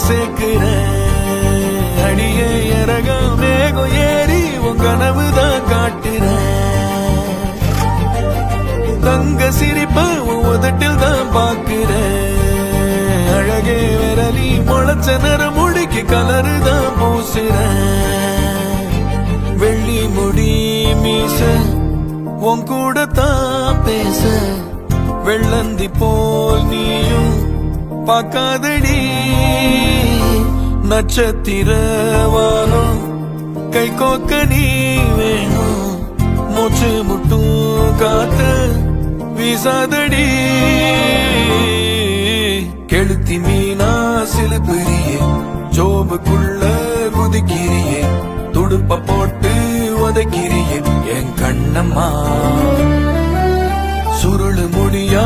சேர்க்கிற அடிய இறக மேகம் ஏறி உன் கனவுதான் காட்டுற தங்க சிரிப்ப உன் உதட்டில் தான் பாக்குற அழகே விரலி முளைச்ச நிற முடிக்கு கலருதான் பூசுற வெள்ளி முடி மீச உன் கூட தான் பேச வெள்ளந்தி போல் நீயும் பார்க்காதடி நட்சத்திர வானம் கை கோக்க நீ வேணும் மூச்சு முட்டும் காத்த வீசாதடி கெளுத்தி மீனா சிலுப்பிரியே ஜோபுக்குள்ள குதிக்கிறியே துடுப்ப போட்டு உதைக்கிறியே என் கண்ணம்மா சுருளு முடியா